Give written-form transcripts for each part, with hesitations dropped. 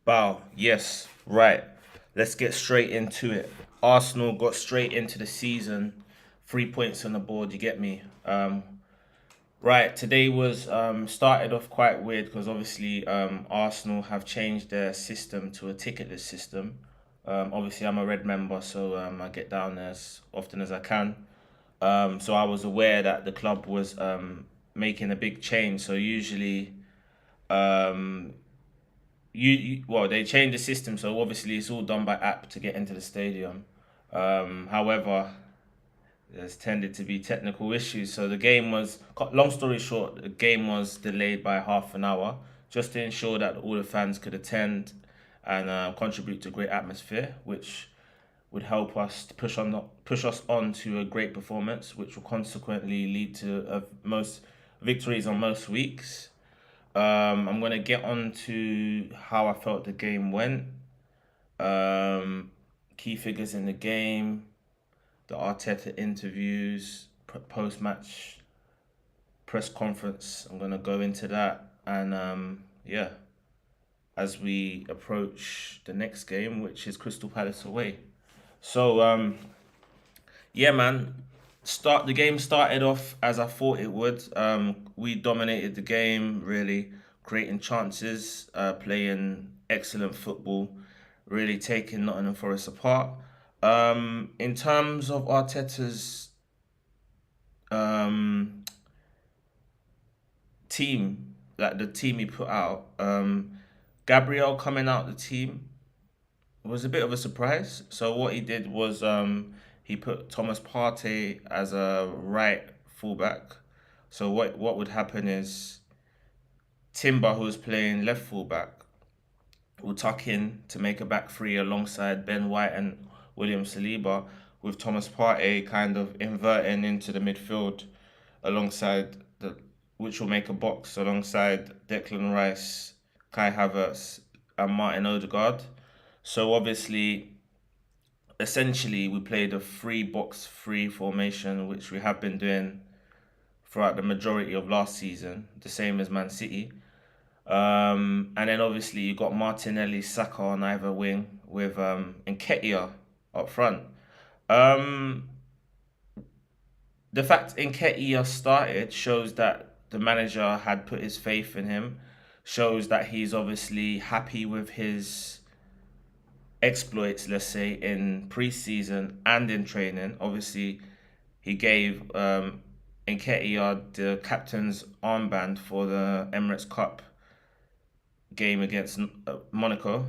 Bow, yes, right. Let's get straight into it. Arsenal got straight into the season, 3 points on the board. You get me? Right. Today was started off quite weird because obviously Arsenal have changed their system to a ticketless system. Obviously, I'm a red member, so I get down there as often as I can. So I was aware that the club was making a big change. So usually um, well, they changed the system, so obviously it's all done by app to get into the stadium. However, there's tended to be technical issues, so the game was, long story short, the game was delayed by half an hour just to ensure that all the fans could attend and contribute to a great atmosphere, which would help us to push us on to a great performance, which will consequently lead to most victories on most weeks. I'm gonna get on to how I felt the game went. Um, Key figures in the game, the Arteta interviews, post match press conference. I'm gonna go into that, and yeah, as we approach the next game, which is Crystal Palace away. So yeah, man. The game started off as I thought it would. We dominated the game, really creating chances, playing excellent football, really taking Nottingham Forest apart. In terms of Arteta's um, team, like the team he put out, Gabriel coming out the team was a bit of a surprise. So what he did was he put Thomas Partey as a right fullback. So what would happen is Timber, who was playing left fullback, will tuck in to make a back three alongside Ben White and William Saliba, with Thomas Partey kind of inverting into the midfield alongside the which will make a box alongside Declan Rice, Kai Havertz, and Martin Odegaard. So obviously, essentially, we played a three box three formation, which we have been doing throughout the majority of last season, the same as Man City. And then obviously you got Martinelli, Saka on either wing with Nketiah up front. Um, the fact Nketiah started shows that the manager had put his faith in him. Shows that he's obviously happy with his exploits, let's say, in pre-season and in training. Obviously, he gave Nketiah the captain's armband for the Emirates Cup game against Monaco,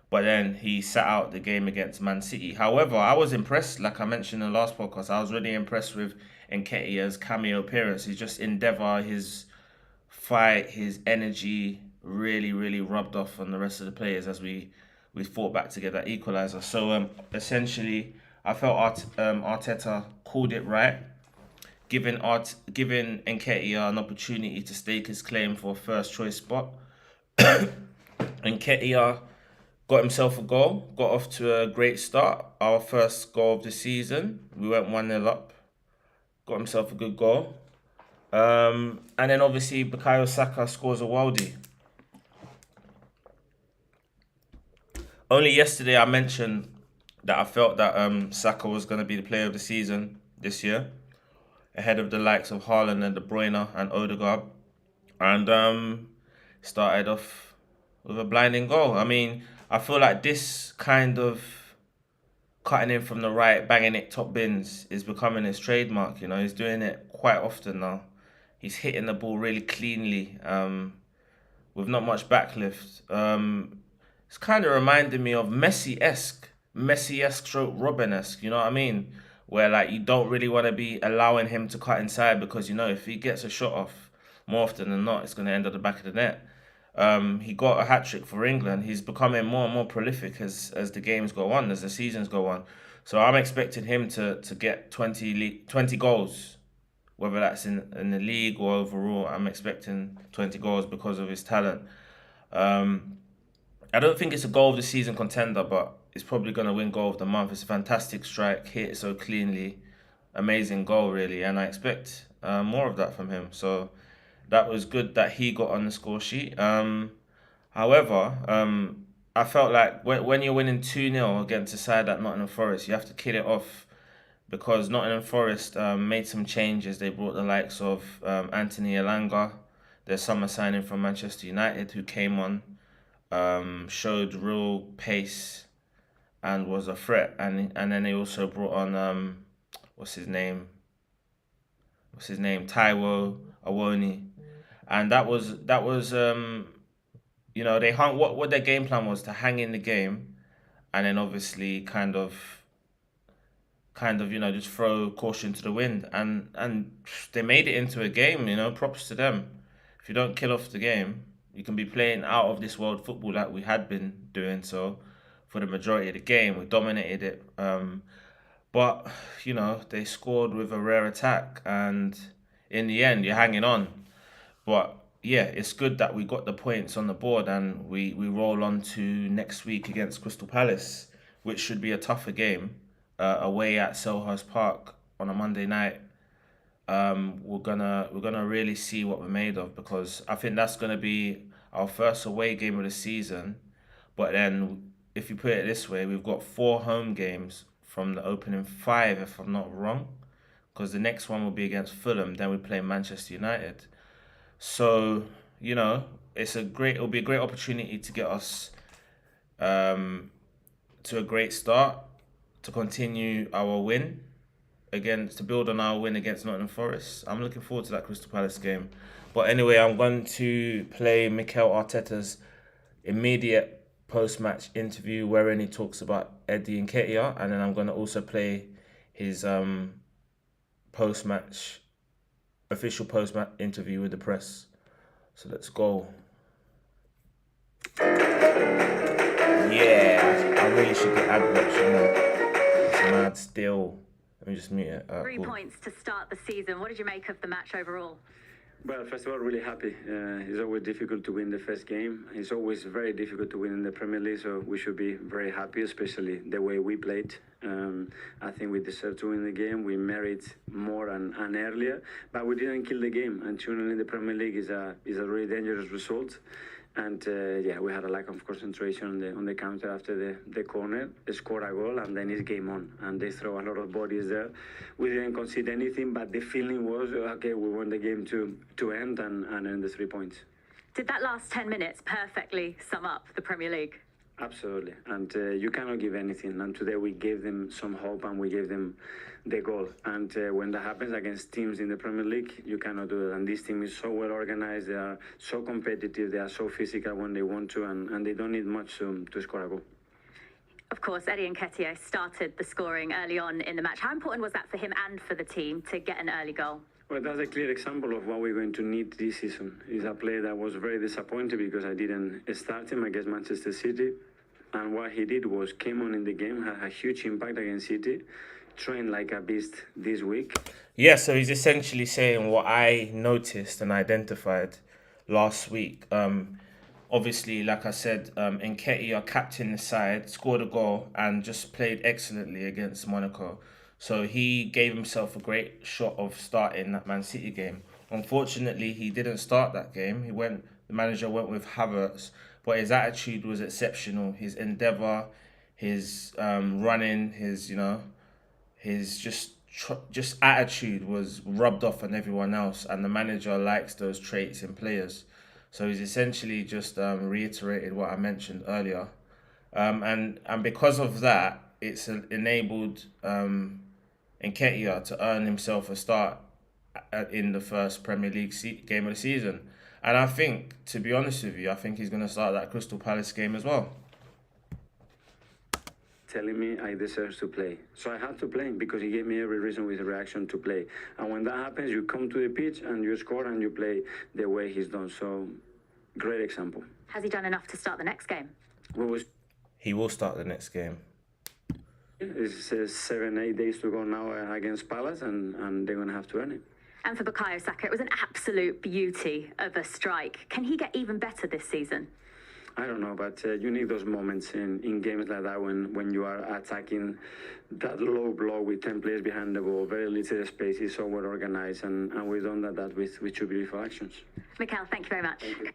but then he sat out the game against Man City. However, I was impressed, like I mentioned in the last podcast, I was really impressed with Nketiah's cameo appearance. His just endeavour, his fight, his energy really, really rubbed off on the rest of the players as we fought back to get that equaliser. So essentially, I felt Arteta called it right, giving Nketiah an opportunity to stake his claim for a first choice spot. Nketiah got himself a goal, got off to a great start. Our first goal of the season. We went 1-0 up, got himself a good goal. And then obviously Bukayo Saka scores a worldie. Only yesterday I mentioned that I felt that Saka was going to be the player of the season this year, ahead of the likes of Haaland and De Bruyne and Odegaard. And started off with a blinding goal. I mean, I feel like this kind of cutting in from the right, banging it top bins is becoming his trademark. You know, he's doing it quite often now. He's hitting the ball really cleanly, with not much backlift. It's kind of reminding me of Messi-esque, stroke Robin-esque. You know what I mean? Where like you don't really want to be allowing him to cut inside because you know if he gets a shot off, more often than not, it's going to end at the back of the net. He got a hat trick for England. He's becoming more and more prolific as the games go on, as the seasons go on. So I'm expecting him to get 20 goals, whether that's in the league or overall. I'm expecting 20 goals because of his talent. Um, I don't think it's a goal of the season contender, but it's probably going to win goal of the month. It's a fantastic strike, hit it so cleanly, amazing goal really, and I expect more of that from him. So that was good that he got on the score sheet. However, I felt like when you're winning 2-0 against a side like Nottingham Forest, you have to kill it off because Nottingham Forest made some changes. They brought the likes of Anthony Elanga, their summer signing from Manchester United, who came on, showed real pace and was a threat. And then they also brought on what's his name? What's his name? Taiwo Awoni, and that was they hung what their game plan was to hang in the game, and then obviously kind of just throw caution to the wind, and they made it into a game. Props to them. If you don't kill off the game, you can be playing out of this world football like we had been doing. So for the majority of the game, we dominated it. But they scored with a rare attack, and in the end, you're hanging on. But yeah, it's good that we got the points on the board, and we roll on to next week against Crystal Palace, which should be a tougher game, away at Selhurst Park on a Monday night. We're gonna really see what we're made of, because I think that's gonna be our first away game of the season. But then, if you put it this way, we've got 4 home games from the opening 5, if I'm not wrong, because the next one will be against Fulham. Then we play Manchester United. So it'll be a great opportunity to get us to a great start, to continue our win to build on our win against Nottingham Forest. I'm looking forward to that Crystal Palace game. But anyway, I'm going to play Mikel Arteta's immediate post-match interview wherein he talks about Eddie Nketiah, and then I'm going to also play his post-match official post-match interview with the press. So let's go. Yeah, I really should get AdBlocks, It's mad still. Let me just mute it. Three points to start the season. What did you make of the match overall? Well, first of all, really happy. It's always difficult to win the first game. It's always very difficult to win in the Premier League, so we should be very happy, especially the way we played. I think we deserve to win the game. We merit more and earlier, but we didn't kill the game. And 2-0 in the Premier League is a really dangerous result. And we had a lack of concentration on the counter after the corner. They scored a goal, and then it's game on. And they throw a lot of bodies there. We didn't concede anything, but the feeling was, okay, we want the game to end and earn the 3 points. Did that last 10 minutes perfectly sum up the Premier League? Absolutely. And you cannot give anything. And today we gave them some hope, and we gave them the goal. And when that happens against teams in the Premier League, you cannot do it. And this team is so well organized. They are so competitive. They are so physical when they want to, and they don't need much to score a goal. Of course, Eddie Nketiah started the scoring early on in the match. How important was that for him and for the team to get an early goal? Well, that's a clear example of what we're going to need this season. He's a player that was very disappointed because I didn't start him against Manchester City. And what he did was came on in the game, had a huge impact against City, trained like a beast this week. Yeah, so he's essentially saying what I noticed and identified last week. Obviously, like I said, Nketiah captained the side, scored a goal, and just played excellently against Monaco. So he gave himself a great shot of starting that Man City game. Unfortunately, he didn't start that game. The manager went with Havertz, but his attitude was exceptional. His endeavour, his running, his just attitude was rubbed off on everyone else, and the manager likes those traits in players. So he's essentially just reiterated what I mentioned earlier, and because of that, it's enabled Nketiah to earn himself a start in the first Premier League game of the season. And I think, to be honest with you, I think he's going to start that Crystal Palace game as well. Telling me I deserve to play. So I had to play because he gave me every reason with a reaction to play. And when that happens, you come to the pitch and you score and you play the way he's done. So, great example. Has he done enough to start the next game? He will start the next game. It's 7-8 days to go now against Palace, and they're going to have to earn it. And for Bukayo Saka, it was an absolute beauty of a strike. Can he get even better this season? I don't know, but you need those moments in games like that when you are attacking that low block with 10 players behind the ball, very little space, is so well organized, and we've done that with two beautiful actions. Michel, thank you very much. Thank you.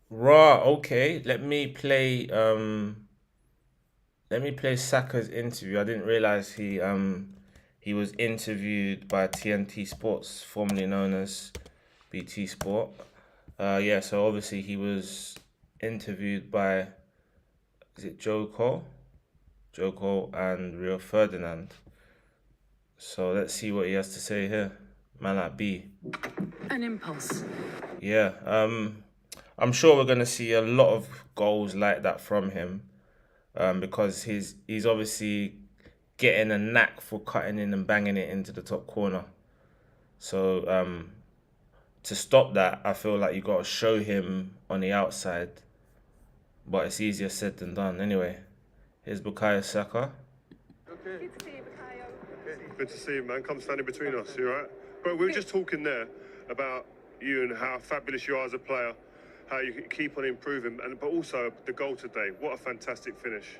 Raw, okay. Let me play Saka's interview. I didn't realize he was interviewed by TNT Sports, formerly known as BT Sport. Yeah, so obviously he was interviewed by, is it Joe Cole? Joe Cole and Rio Ferdinand. So let's see what he has to say here. Man like B. An impulse. Yeah, I'm sure we're gonna see a lot of goals like that from him, because he's obviously getting a knack for cutting in and banging it into the top corner. So to stop that, I feel like you got to show him on the outside, but it's easier said than done. Anyway, here's Bukayo Saka. Okay. Good to see you, man. Come standing between us, you all right? But we were just talking there about you and how fabulous you are as a player, how you keep on improving, but also the goal today. What a fantastic finish.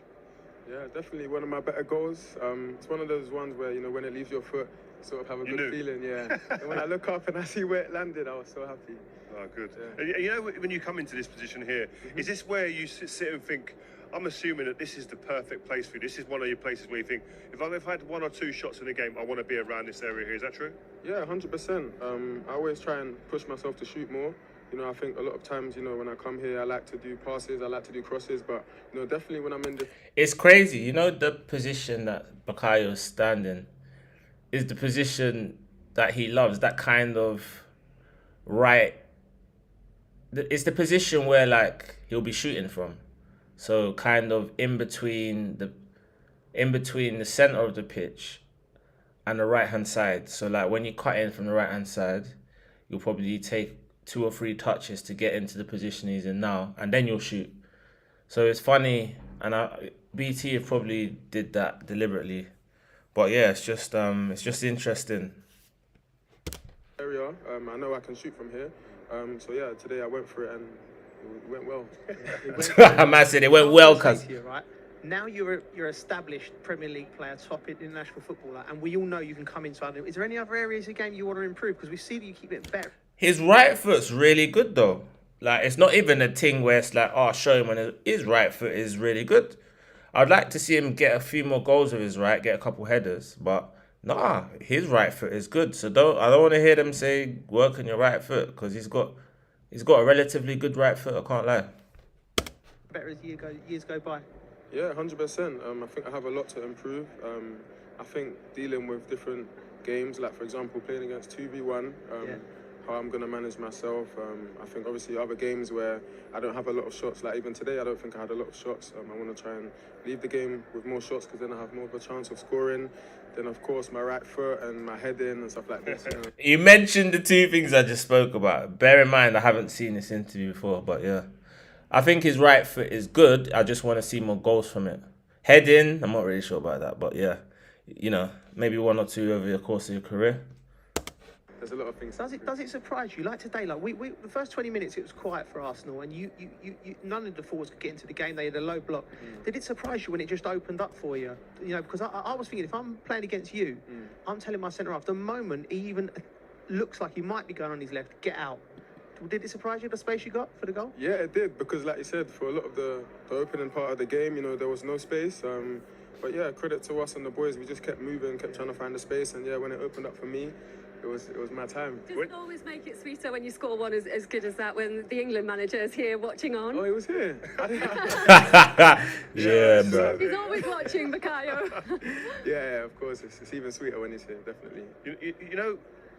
Yeah, definitely one of my better goals. It's one of those ones where, when it leaves your foot, you sort of have a good feeling, yeah. And when I look up and I see where it landed, I was so happy. Oh, good. Yeah. And you know, when you come into this position here, is this where you sit and think, I'm assuming that this is the perfect place for you? This is one of your places where you think, if I had 1 or 2 shots in the game, I want to be around this area here. Is that true? Yeah, 100%. I always try and push myself to shoot more. I think a lot of times, when I come here, I like to do passes, I like to do crosses, but, definitely when I'm in the... It's crazy, the position that Bukayo's standing is the position that he loves. That kind of right. It's the position where like he'll be shooting from. So kind of in between the center of the pitch and the right hand side. So like when you cut in from the right hand side, you'll probably take 2 or 3 touches to get into the position he's in now, and then you'll shoot. So it's funny, and BT have probably did that deliberately, but yeah, it's just interesting. area. I know I can shoot from here. So yeah, today I went for it and it went well. I might say it went well, cause right now you're established Premier League player, top international footballer, and we all know you can come inside. Is there any other areas of the game you want to improve? Because we see that you keep it better. his right foot's really good though. Like it's not even a thing where it's like, oh, show him when his right foot is really good. I'd like to see him get a few more goals with his right, get a couple headers, but nah, his right foot is good. So I don't want to hear them say work on your right foot, because he's got a relatively good right foot. I can't lie. Better as years go by. Yeah, 100%. I think I have a lot to improve. I think dealing with different games, like for example playing against 2v1, how I'm going to manage myself. I think obviously other games where I don't have a lot of shots, like even today I don't think I had a lot of shots. I want to try and leave the game with more shots, because then I have more of a chance of scoring. Then of course my right foot and my heading and stuff like this. You mentioned the 2 things I just spoke about. Bear in mind I haven't seen this interview before, but yeah. I think his right foot is good. I just want to see more goals from it. Heading, I'm not really sure about that, but yeah. Maybe 1 or 2 over the course of your career. There's a lot of things. Does it surprise you? Like today, like we the first 20 minutes it was quiet for Arsenal, and you none of the forwards could get into the game. They had a low block. Did it surprise you when it just opened up for you? Because I was thinking, if I'm playing against you, I'm telling my centre half the moment he even looks like he might be going on his left, get out. Did it surprise you the space you got for the goal? Yeah, it did, because like you said, for a lot of the opening part of the game, there was no space. But yeah, credit to us and the boys. We just kept moving, kept trying to find the space, and yeah, when it opened up for me, it was my time. Does it always make it sweeter when you score one as good as that, when the England manager is here watching on? Oh, he was here. Yeah, bro. He's always watching, Bukayo. Yeah, of course. It's even sweeter when he's here, definitely.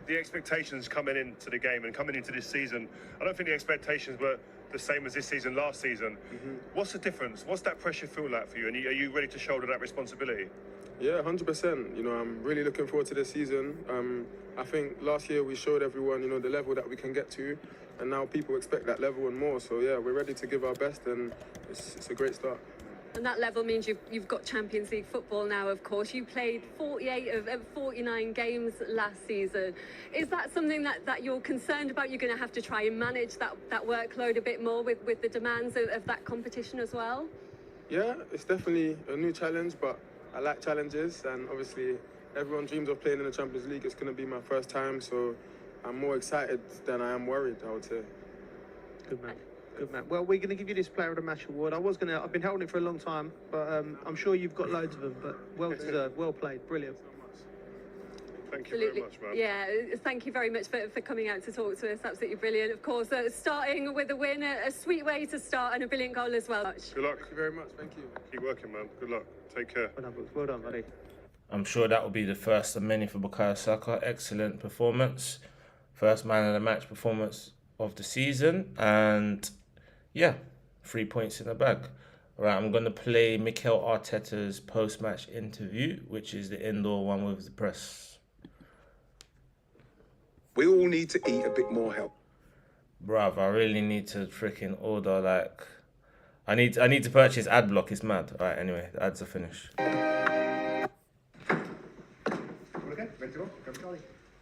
The expectations coming into the game and coming into this season, I don't think the expectations were the same as this season, last season. What's the difference? What's that pressure feel like for you? And are you ready to shoulder that responsibility? Yeah, 100%. I'm really looking forward to this season. I think last year we showed everyone, the level that we can get to, and now people expect that level and more. So yeah, we're ready to give our best, and it's a great start. And that level means you've got Champions League football now, of course. You played 48 of 49 games last season. Is that something that you're concerned about? You're going to have to try and manage that workload a bit more with the demands of that competition as well? Yeah, it's definitely a new challenge, but I like challenges, and obviously everyone dreams of playing in the Champions League. It's going to be my first time, so I'm more excited than I am worried, I would say. Good man. Good man. Well, we're going to give you this Player of the Match award. I've been holding it for a long time, but I'm sure you've got loads of them. But well deserved, well played, brilliant. Thank you very much, man. Yeah, thank you very much for coming out to talk to us. Absolutely brilliant. Of course, starting with a win, a sweet way to start, and a brilliant goal as well. Good luck. Thank you very much. Thank you. Keep working, man. Good luck. Take care. Well done, buddy. I'm sure that will be the first of many for Bukayo Saka. Excellent performance. First man of the match performance of the season. And yeah, 3 points in the bag. Right, I'm going to play Mikel Arteta's post-match interview, which is the indoor one with the press. We all need to eat a bit more healthy. Bruv, I really need to freaking order, like... I need to purchase ad block, it's mad. Alright, anyway, the ads are finished. Okay, ready to go?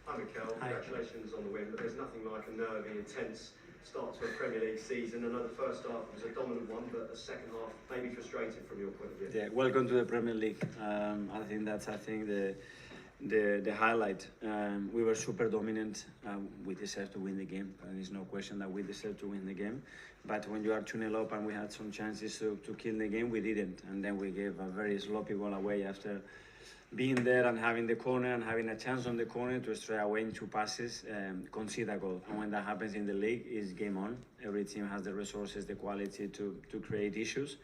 Hi Michel, congratulations on the win, but there's nothing like a nervy, intense start to a Premier League season. I know the first half was a dominant one, but the second half maybe frustrated from your point of view. Yeah, welcome to the Premier League. I think that's the highlight. We were super dominant. We deserved to win the game. There's no question that we deserved to win the game. But when you are 2-0 up and we had some chances to kill the game, we didn't. And then we gave a very sloppy ball away after being there and having the corner and having a chance on the corner to straight away in 2 passes, concede a goal. And when that happens in the league, it's game on. Every team has the resources, the quality to create issues.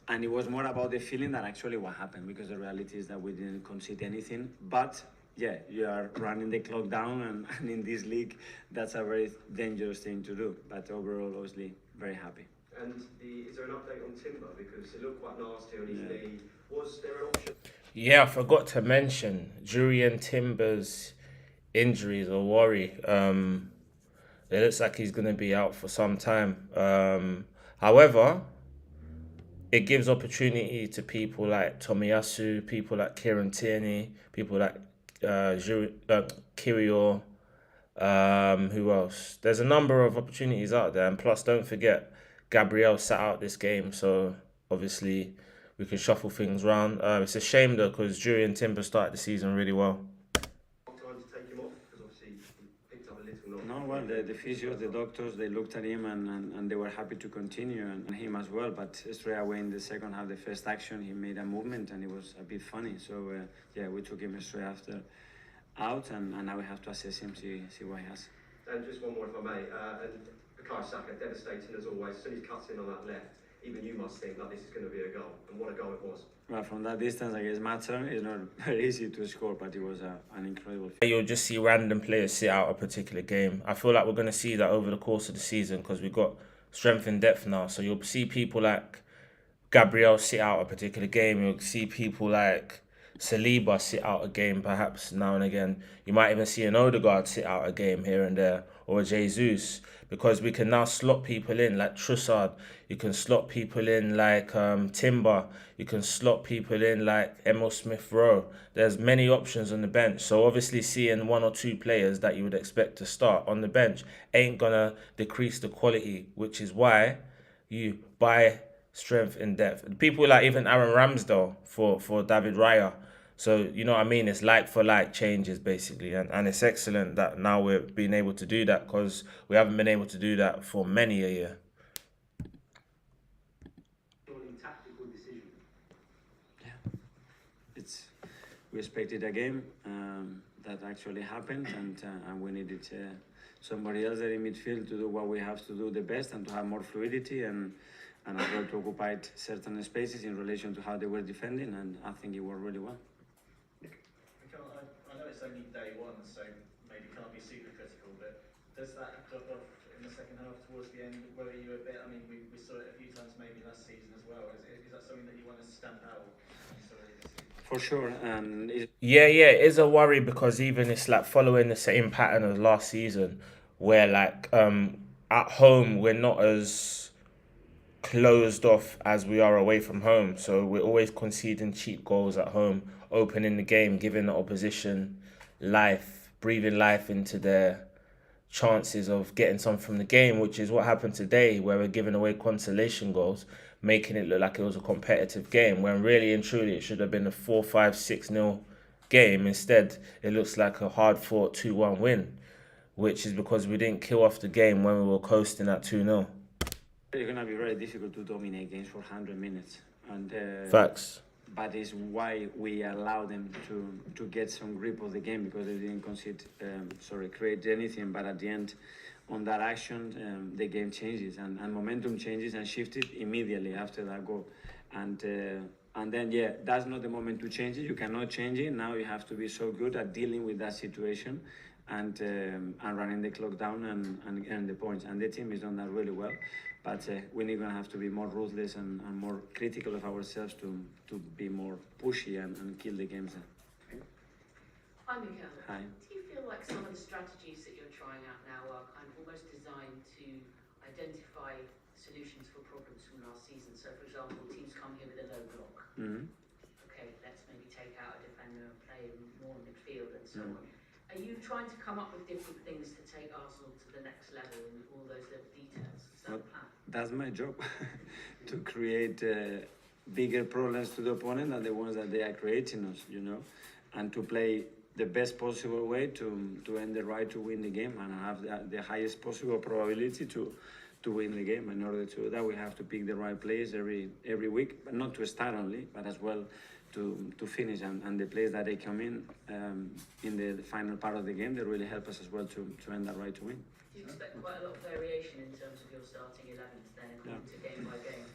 And it was more about the feeling than actually what happened, because the reality is that we didn't concede anything. But yeah, you are running the clock down, and in this league, that's a very dangerous thing to do. But overall, obviously, very happy. And is there an update on Timber? Because it looked quite nasty on his knee. Was there an option? Yeah, I forgot to mention Jurriën Timber's injuries or worry. It looks like he's going to be out for some time. However, it gives opportunity to people like Tomiyasu, people like Kieran Tierney, people like Kirill. Who else? There's a number of opportunities out there. And plus, don't forget, Gabriel sat out this game. So, obviously, we can shuffle things around. It's a shame, though, because Jurriën Timber started the season really well. Time to take him off? Because obviously he picked up a little knock. No, well, the physios, the doctors, they looked at him and they were happy to continue, and him as well. But straight away in the second half, the first action, he made a movement and it was a bit funny. So, yeah, we took him straight after out, and now we have to assess him, see what he has. And just one more, if I may. And Bukayo Saka, devastating as always. As soon as he cuts in on that left, even you must think that this is going to be a goal. And what a goal it was. Well, from that distance, I guess Matomby is not very easy to score, but it was an incredible. You'll just see random players sit out a particular game. I feel like we're going to see that over the course of the season because we've got strength in depth now. So you'll see people like Gabriel sit out a particular game. You'll see people like Saliba sit out a game perhaps now and again. You might even see an Odegaard sit out a game here and there, or a Jesus, because we can now slot people in like Trossard. You can slot people in like Timber. You can slot people in like Emil Smith-Rowe. There's many options on the bench. So obviously seeing 1 or 2 players that you would expect to start on the bench ain't gonna decrease the quality, which is why you buy strength in depth. People like even Aaron Ramsdale for David Raya. So, you know what I mean? It's like for like changes, basically. And it's excellent that now we're being able to do that, because we haven't been able to do that for many a year. Tactical decision. Yeah. We expected a game that actually happened, and we needed somebody else there in midfield to do what we have to do the best and to have more fluidity and as well to occupy certain spaces in relation to how they were defending, and I think it worked really well. I know it's only day one, so maybe can't be super critical, but does that drop off in the second half towards the end? Worry you a bit? I mean, we saw it a few times maybe last season as well. Is that something that you want to stamp out? For sure. And yeah, it is a worry, because even it's like following the same pattern as last season, where like at home we're not as closed off as we are away from home. So we're always conceding cheap goals at home, opening the game, giving the opposition life, breathing life into their chances of getting some from the game, which is what happened today, where we're giving away consolation goals, making it look like it was a competitive game, when really and truly it should have been a 4-5, 6-0 game. Instead, it looks like a hard-fought 2-1 win, which is because we didn't kill off the game when we were coasting at 2-0. It's going to be very difficult to dominate games for 100 minutes. And Facts. but it's why we allow them to get some grip of the game, because they didn't create anything. But at the end, on that action, the game changes and momentum changes and shifted immediately after that goal. And then, yeah, that's not the moment to change it. You cannot change it. Now you have to be so good at dealing with that situation and running the clock down and getting the points. And the team has done that really well. But we're going to have to be more ruthless and more critical of ourselves to be more pushy and kill the games. Hi, Michel. Hi. Do you feel like some of the strategies that you're trying out now are kind of almost designed to identify solutions for problems from last season? So, for example, teams come here with a low block. Mm-hmm. Okay, let's maybe take out a defender and play more in midfield and so on. Are you trying to come up with different things to take Arsenal to the next level in all those little details? Is that the plan? That's my job, to create bigger problems to the opponent than the ones that they are creating us, and to play the best possible way to earn the right to win the game and have the highest possible probability to win the game. In order to do that, we have to pick the right players every week, but not to start only, but as well to finish. And the players that they come in the final part of the game, they really help us as well to earn that right to win. Do you expect quite a lot of variation in terms of your starting 11s then, according to game by game?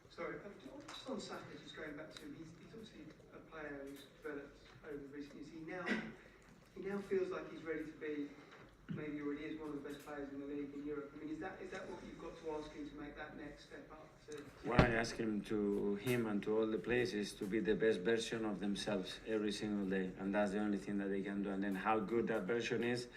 Sorry, just on Saka, just going back to him, he's obviously a player who's developed over recent years. He now feels like he's ready to be, maybe already is one of the best players in the league in Europe. I mean, is that what you've got to ask him to make that next step up? What I ask him and to all the players is to be the best version of themselves every single day, and that's the only thing that they can do. And then how good that version is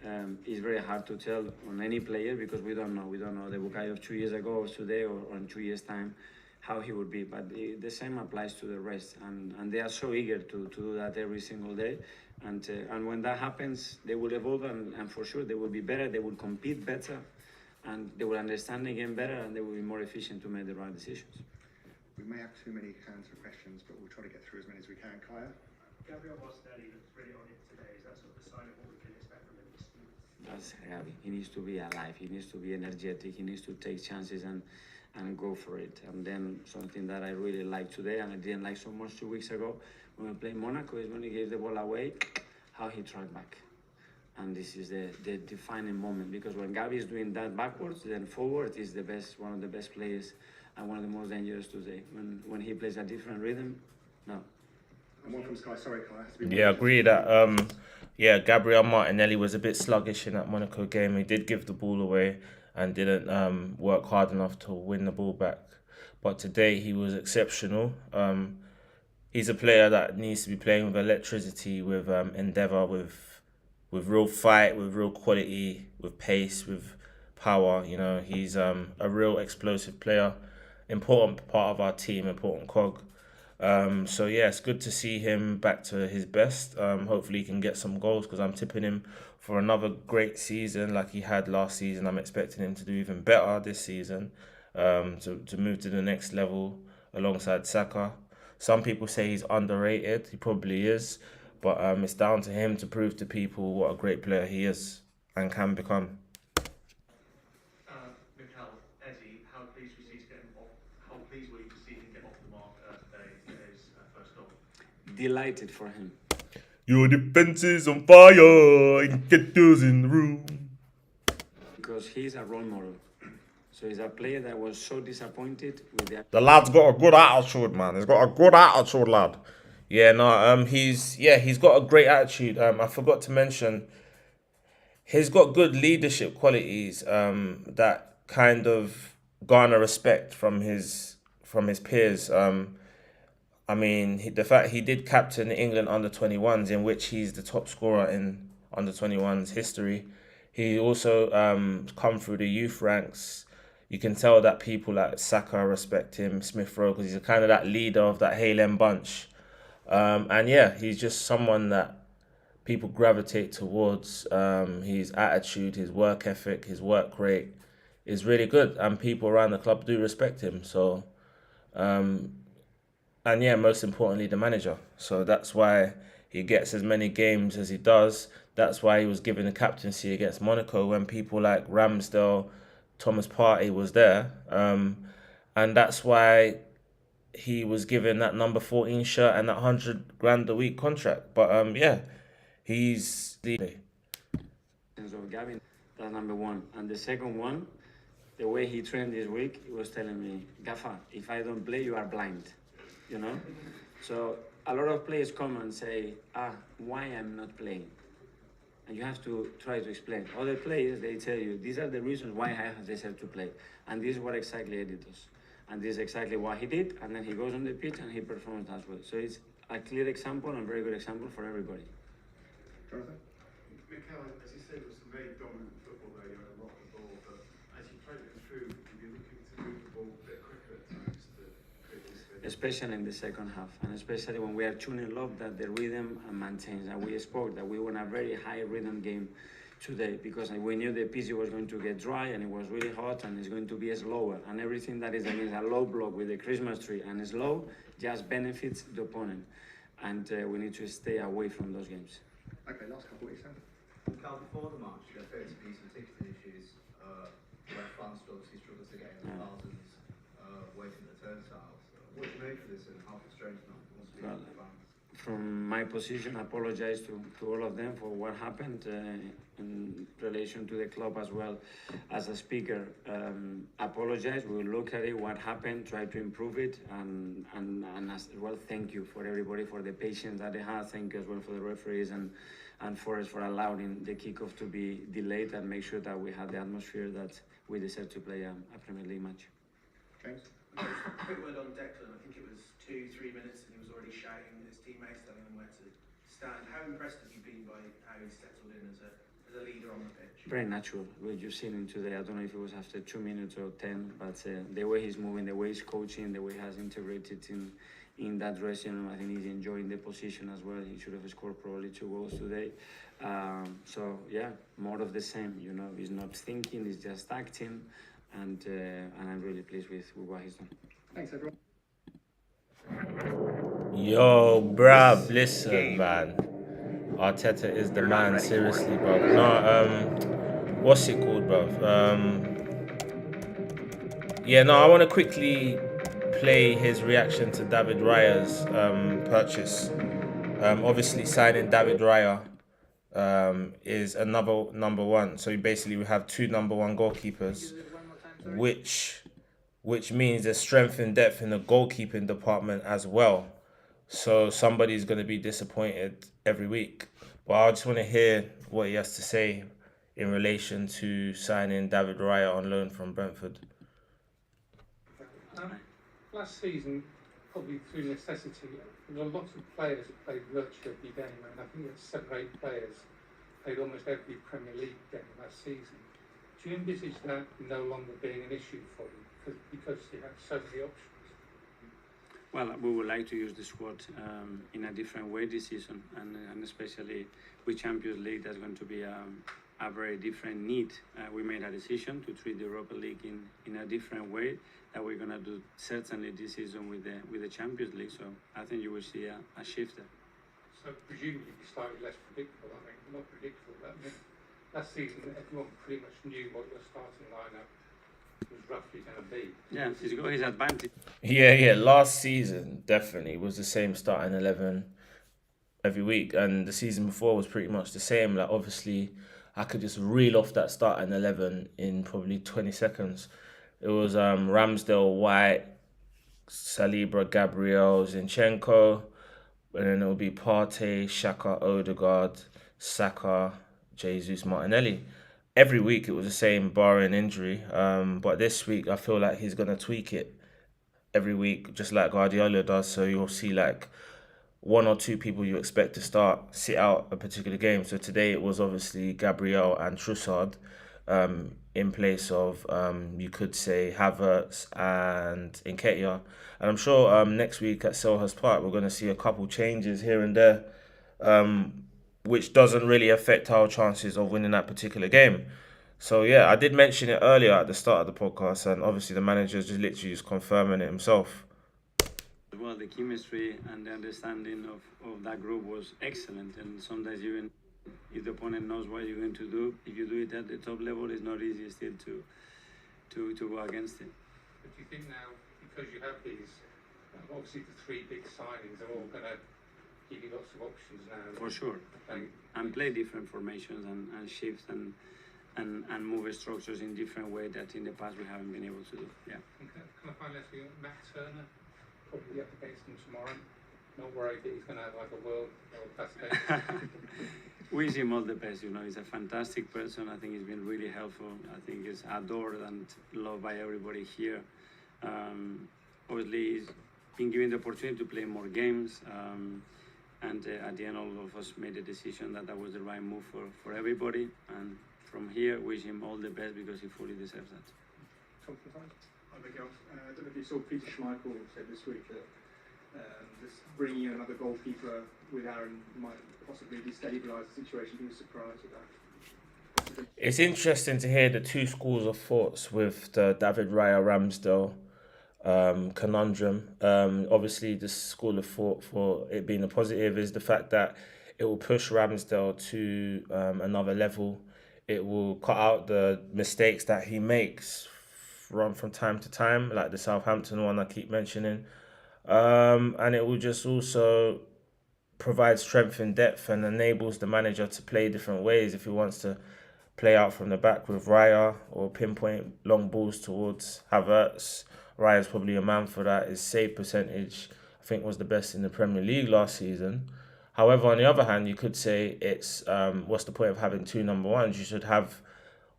very hard to tell on any player, because we don't know. We don't know the Bukayo of 2 years ago or today or in 2 years' time how he would be. But the same applies to the rest, and they are so eager to do that every single day. And when that happens, they will evolve, and for sure they will be better. They will compete better, and they will understand the game better, and they will be more efficient to make the right decisions. We may have too many hands for questions, but we'll try to get through as many as we can. Kaya? Gabriel Martinelli looks really on it today. Is that sort of a sign of what we can expect from him? That's Gabi. He needs to be alive. He needs to be energetic. He needs to take chances and go for it. And then something that I really like today, and I didn't like so much 2 weeks ago when we played Monaco, is when he gave the ball away, how he tracked back. And this is the defining moment, because when Gabi is doing that backwards, then forward is the best, one of the best players and one of the most dangerous today. When he plays a different rhythm, no. And one from Sky, sorry, Kai. Yeah, I agree that Gabriel Martinelli was a bit sluggish in that Monaco game. He did give the ball away and didn't work hard enough to win the ball back. But today he was exceptional. He's a player that needs to be playing with electricity, with endeavour, with real fight, with real quality, with pace, with power. He's a real explosive player, important part of our team, important cog. So yeah, it's good to see him back to his best. Hopefully he can get some goals, because I'm tipping him for another great season like he had last season. I'm expecting him to do even better this season, to move to the next level alongside Saka. Some people say he's underrated. He probably is. But it's down to him to prove to people what a great player he is and can become. Michel, Eddie, how pleased were you to see him get off the mark today in his first goal? Delighted for him. Your defense is on fire. Get yours in the room. Because he's a role model. So he's a player that was so disappointed with the lad's got a good attitude, man. He's got a good attitude, lad. Yeah, no, he's got a great attitude. I forgot to mention, he's got good leadership qualities that kind of garner respect from his peers. I mean, the fact he did captain England under-21s, in which he's the top scorer in under-21s history. He also come through the youth ranks. You can tell that people like Saka respect him, Smith Rowe, because he's kind of that leader of that Haaland bunch. And yeah, he's just someone that people gravitate towards. His attitude, his work ethic, his work rate is really good, and people around the club do respect him. So, and yeah, most importantly, the manager. So that's why he gets as many games as he does. That's why he was given the captaincy against Monaco when people like Ramsdale, Thomas Partey was there. And that's why he was given that number 14 shirt and that 100 grand a week contract. But yeah, he's the Of Gavin, that's number one. And the second one, the way he trained this week, he was telling me, Gaffa, if I don't play, you are blind, you know? So a lot of players come and say, why I'm not playing? And you have to try to explain. Other players, they tell you, these are the reasons why I have decided to play. And this is what exactly Eddie does. And this is exactly what he did. And then he goes on the pitch and he performs as well. So it's a clear example and a very good example for everybody. Jonathan? Michel, as you said, it was some very dominant football there. You had a lot of the ball, but as you played it through, you're looking to move the ball a bit quicker at times to create this bit. Especially in the second half, and especially when we are tuning up that the rhythm maintains. And we spoke that we want a very high rhythm game today because we knew the pitch was going to get dry and it was really hot and it's going to be slower. And everything that is against a low block with the Christmas tree and slow just benefits the opponent. And we need to stay away from those games. Okay, last couple of weeks, Carl, before the match, there appeared to be some ticketing issues where fans obviously struggled to get in the thousands waiting at the turnstiles. What do you make of this and how frustrating that must be for the fans? From my position, I apologize to all of them for what happened in relation to the club as well. As a speaker, apologize. We will look at it, what happened, try to improve it, and as well, thank you for everybody for the patience that they had. Thank you as well for the referees and for us for allowing the kickoff to be delayed and make sure that we had the atmosphere that we deserve to play a Premier League match. James? Quick word on Declan. I think it was 2-3 minutes and he was already shouting at his teammates, telling them where to stand. How impressed have you been by how he's settled in as a leader on the pitch? Very natural. What you've seen him today, I don't know if it was after 2 minutes or 10, but the way he's moving, the way he's coaching, the way he has integrated in that dressing room, I think he's enjoying the position as well. He should have scored probably 2 goals today. So yeah, more of the same. You know, he's not thinking, he's just acting, and I'm really pleased with what he's done. Thanks, everyone. Yo, bruv, listen, man. Arteta is the man, seriously, bro. No, what's it called, bruv? Yeah, no, I want to quickly play his reaction to David Raya's purchase. Obviously, signing David Raya is another number one. So basically, we have 2 number 1 goalkeepers, which means there's strength and depth in the goalkeeping department as well. So somebody's going to be disappointed every week. But I just want to hear what he has to say in relation to signing David Raya on loan from Brentford. Last season, probably through necessity, there were lots of players that played virtually every game, and I think it's 7 or 8 players played almost every Premier League game last season. Do you envisage that no longer being an issue for you because you have so many options? Well, we would like to use the squad in a different way this season, and especially with Champions League, that's going to be a very different need. We made a decision to treat the Europa League in a different way that we're going to do certainly this season with the Champions League. So I think you will see a shift there. So presumably slightly less predictable. I mean, not predictable. But I mean, last season, everyone pretty much knew what your starting lineup was roughly going to be. Yeah, he's got his advantage. Yeah. Last season definitely was the same starting 11 every week, and the season before was pretty much the same. Like obviously, I could just reel off that starting 11 in probably 20 seconds. It was Ramsdale, White, Saliba, Gabriel, Zinchenko, and then it would be Partey, Xhaka, Odegaard, Saka, Jesus, Martinelli. Every week it was the same, barring injury. But this week I feel like he's gonna tweak it every week, just like Guardiola does. So you'll see like 1 or 2 people you expect to start sit out a particular game. So today it was obviously Gabriel and Trossard in place of you could say Havertz and Nketiah. And I'm sure next week at Selhurst Park we're going to see a couple changes here and there, which doesn't really affect our chances of winning that particular game. So yeah, I did mention it earlier at the start of the podcast, and obviously the manager's just literally just confirming it himself. Well, well, the chemistry and the understanding of that group was excellent. And sometimes even if the opponent knows what you're going to do, if you do it at the top level, it's not easy still to go against it. But do you think now, because you have these, obviously the three big signings are all going to give you lots of options now? For sure. And play different formations and shifts and move structures in different way that in the past we haven't been able to do. Yeah. Okay. Can I find out for you, Matt Turner, probably up against him tomorrow? Not worried that he's going to have like a world class game. Wish him all the best. You know, he's a fantastic person. I think he's been really helpful. I think he's adored and loved by everybody here. Obviously, he's been given the opportunity to play more games. And at the end, all of us made the decision that was the right move for everybody. And from here, wish him all the best because he fully deserves that. Hi, Michel. I don't know if you saw Peter Schmeichel said this week that just bringing in another goalkeeper with Aaron might possibly destabilise the situation. He was surprised with that. It's interesting to hear the two schools of thoughts with the David Raya Ramsdale conundrum. Obviously, the school of thought for it being a positive is the fact that it will push Ramsdale to another level. It will cut out the mistakes that he makes from time to time, like the Southampton one I keep mentioning. And it will just also provide strength and depth and enables the manager to play different ways if he wants to play out from the back with Raya or pinpoint long balls towards Havertz. Raya's probably a man for that. His save percentage, I think, was the best in the Premier League last season. However, on the other hand, you could say it's what's the point of having two number ones? You should have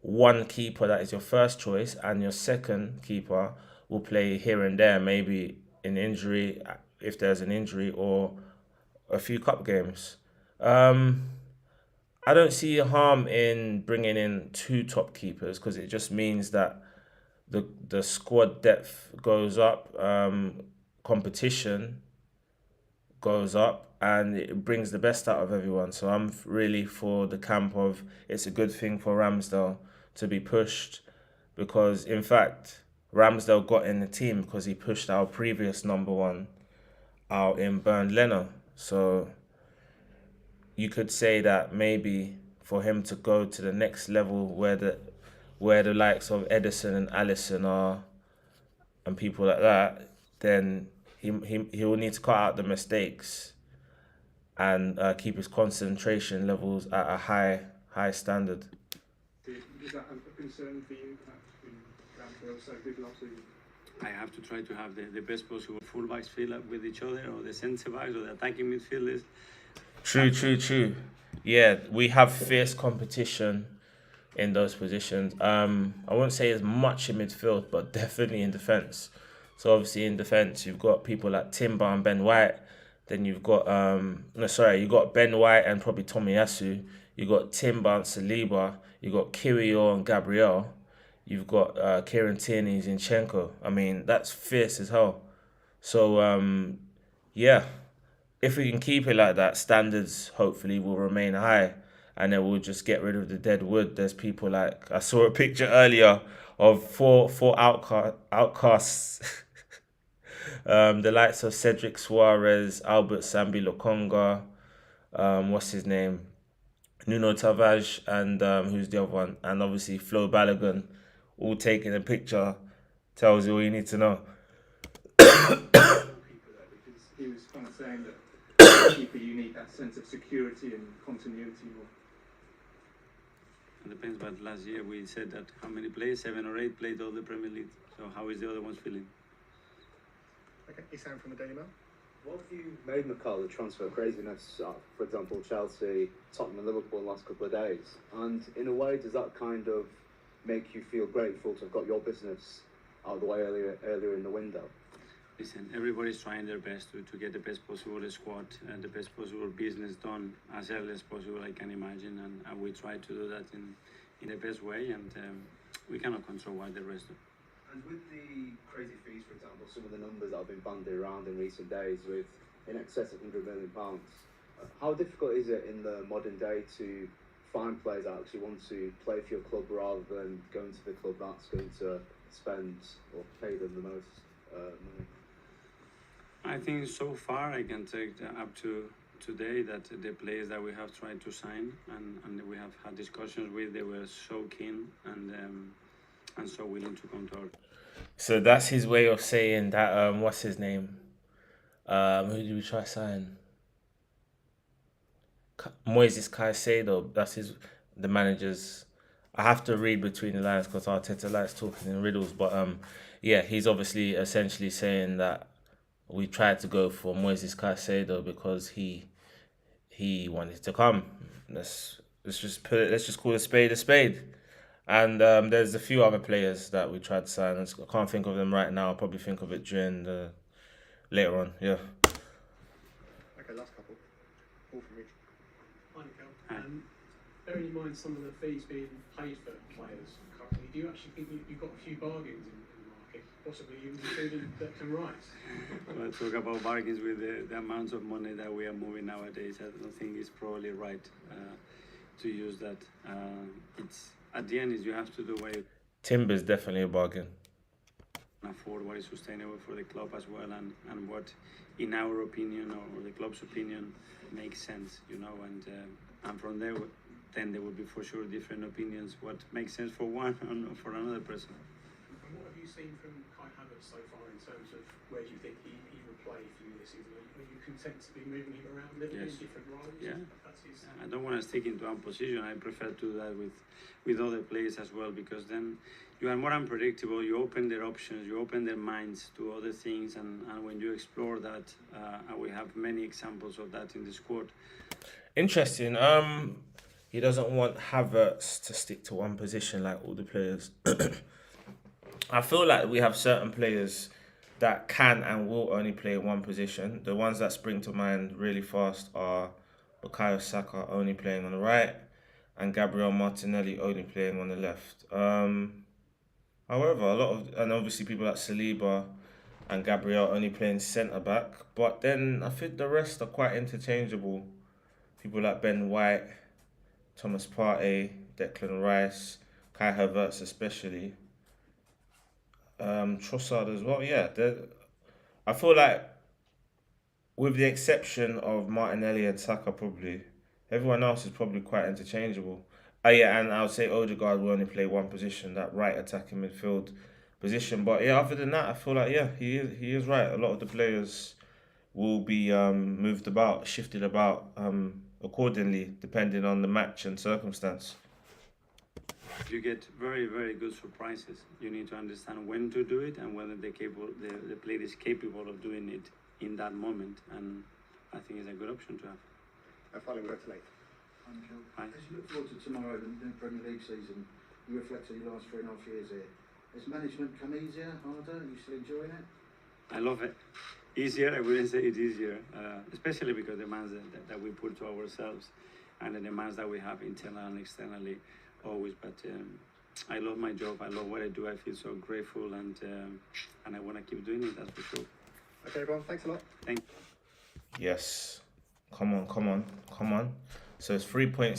one keeper that is your first choice, and your second keeper will play here and there, maybe in injury, if there's an injury, or a few cup games. I don't see harm in bringing in two top keepers because it just means that the squad depth goes up, competition goes up, and it brings the best out of everyone. So I'm really for the camp of it's a good thing for Ramsdale to be pushed because, in fact, Ramsdale got in the team because he pushed our previous number one out in Bernd Leno. So you could say that maybe for him to go to the next level where the likes of Edison and Alisson are and people like that, then he will need to cut out the mistakes and keep his concentration levels at a high standard. Is that a concern for you, perhaps, when Ramsdale so good last season? I have to try to have the best possible fullbacks fill up with each other, or the centre backs, or the attacking midfielders. True. Yeah, we have fierce competition in those positions. I won't say as much in midfield, but definitely in defence. So obviously in defence, you've got people like Timber and Ben White. Then you've got you got Ben White and probably Tomiyasu. You got Timber and Saliba. You got Kiwior and Gabriel. You've got Kieran Tierney, Zinchenko. I mean, that's fierce as hell. So yeah, if we can keep it like that, standards hopefully will remain high, and then we'll just get rid of the dead wood. There's people like I saw a picture earlier of four outcasts. The likes of Cedric Suarez, Albert Sambi Lokonga, what's his name? Nuno Tavares, and who's the other one? And obviously Flo Balogun, all taking a picture, tells you all you need to know. Because he was kind of saying that keeper you need that sense of security and continuity more. It depends, but last year we said that how many players, 7 or 8, played all the Premier League. So how is the other ones feeling? Okay, Isam from the Daily Mail. What have you made, Michel, the transfer craziness, for example, Chelsea, Tottenham and Liverpool in the last couple of days? And in a way, does that kind of make you feel grateful to have got your business out of the way earlier in the window? Listen, everybody's trying their best to get the best possible squad and the best possible business done as early as possible, I can imagine. And we try to do that in the best way, and we cannot control what the rest do. And with the crazy fees, for example, some of the numbers that have been bandied around in recent days with in excess of £100 million, how difficult is it in the modern day to find players that actually want to play for your club rather than going to the club that's going to spend or pay them the most money? I think so far I can take up to today that the players that we have tried to sign and we have had discussions with, they were so keen and so willing to come to our. So that's his way of saying that. What's his name? Who did we try to sign? Moises Caicedo. That's the manager's. I have to read between the lines because Arteta likes talking in riddles. But yeah, he's obviously essentially saying that we tried to go for Moises Caicedo because he wanted to come. Let's just call a spade a spade. And there's a few other players that we tried to sign. I can't think of them right now. I'll probably think of it during later on. Yeah. Okay, last couple. All from Rich. Hi, Michel. Bearing in mind some of the fees being paid for players currently, do you actually think you've got a few bargains in the market, possibly even including that can rise? Well, talk about bargains with the amounts of money that we are moving nowadays. I don't think it's probably right to use that. It's at the end is you have to do what you Timber's definitely a bargain. can afford, what is sustainable for the club as well, and what, in our opinion or the club's opinion, makes sense. And from there. Then there will be for sure different opinions. What makes sense for one and for another person. And what have you seen from Kai Havertz so far in terms of where do you think he will play for you this season? Are you content to be moving him around a little bit in different roles? Yeah. I don't want to stick into one position. I prefer to do that with other players as well, because then you are more unpredictable. You open their options, you open their minds to other things, and when you explore that, and we have many examples of that in the squad. Interesting. He doesn't want Havertz to stick to one position like all the players. I feel like we have certain players that can and will only play one position. The ones that spring to mind really fast are Bukayo Saka only playing on the right and Gabriel Martinelli only playing on the left. However, and obviously people like Saliba and Gabriel only playing centre back. But then I think the rest are quite interchangeable. People like Ben White, Thomas Partey, Declan Rice, Kai Havertz especially, Trossard as well. Yeah, I feel like, with the exception of Martinelli and Saka, probably everyone else is probably quite interchangeable. Yeah, and I would say Odegaard will only play one position, that right attacking midfield position. But yeah, other than that, I feel like he is right. A lot of the players will be moved about, shifted about. Accordingly, depending on the match and circumstance. You get very, very good surprises. You need to understand when to do it and whether the player is capable of doing it in that moment. And I think it's a good option to have. And finally, we're to late. Hi, Michel. As you look forward to tomorrow, the Premier League season, you reflect on your last 3.5 years here. Has management come easier, harder? Are you still enjoying it? I love it. Easier, I wouldn't say it's easier, especially because the demands that we put to ourselves and the demands that we have internally and externally always. But I love my job. I love what I do. I feel so grateful, and I want to keep doing it, that's for sure. Okay, everyone, thanks a lot. Thank you. Yes. Come on. So it's 3 points.